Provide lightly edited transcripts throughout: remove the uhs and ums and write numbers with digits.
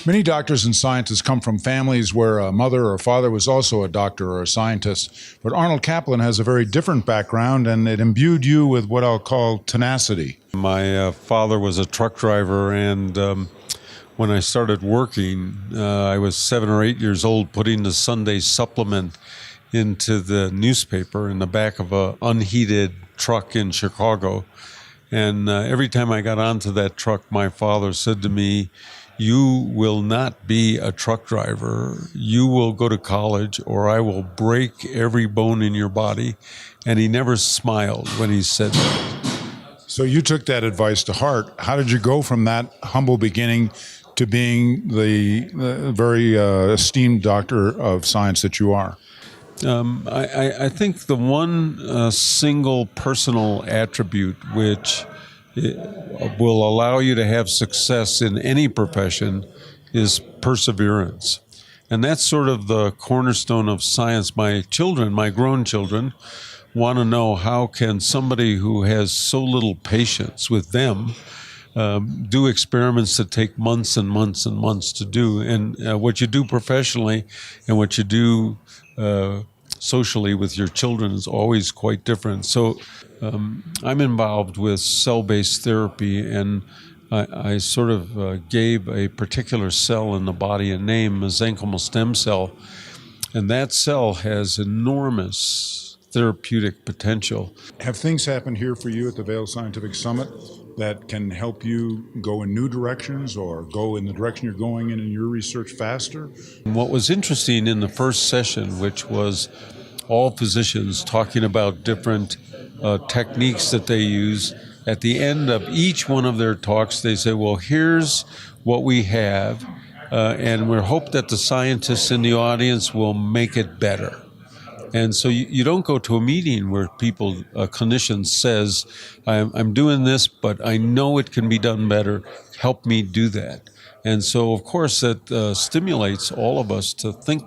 Many doctors and scientists come from families where a mother or father was also a doctor or a scientist. But Arnold Caplan has a very different background, and it imbued you with what I'll call tenacity. My father was a truck driver, and when I started working, I was 7 or 8 years old, putting the Sunday supplement into the newspaper in the back of an unheated truck in Chicago. And every time I got onto that truck, my father said to me, "You will not be a truck driver. You will go to college, or I will break every bone in your body." And he never smiled when he said that. So you took that advice to heart. How did you go from that humble beginning to being the very esteemed doctor of science that you are? I think the one single personal attribute which will allow you to have success in any profession is perseverance. And that's sort of the cornerstone of science. My children, my grown children, want to know how can somebody who has so little patience with them do experiments that take months and months and months to do. And what you do professionally and what you do socially with your children is always quite different. So I'm involved with cell-based therapy, and I sort of gave a particular cell in the body a name, mesenchymal stem cell, and that cell has enormous therapeutic potential. Have things happened here for you at the Vail Scientific Summit that can help you go in new directions or go in the direction you're going in your research faster? What was interesting in the first session, which was all physicians talking about different techniques that they use, at the end of each one of their talks, they say, well, here's what we have, and we hope that the scientists in the audience will make it better. And so you don't go to a meeting where a clinician says, I'm doing this, but I know it can be done better. Help me do that. And so, of course, that stimulates all of us to think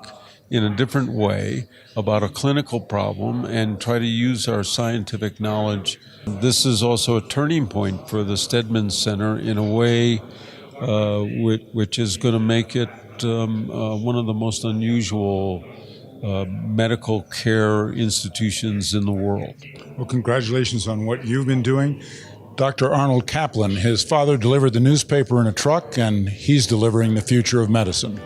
in a different way about a clinical problem and try to use our scientific knowledge. This is also a turning point for the Steadman Center in a way which is going to make it one of the most unusual medical care institutions in the world. Well, congratulations on what you've been doing. Dr. Arnold Caplan, his father delivered the newspaper in a truck, and he's delivering the future of medicine.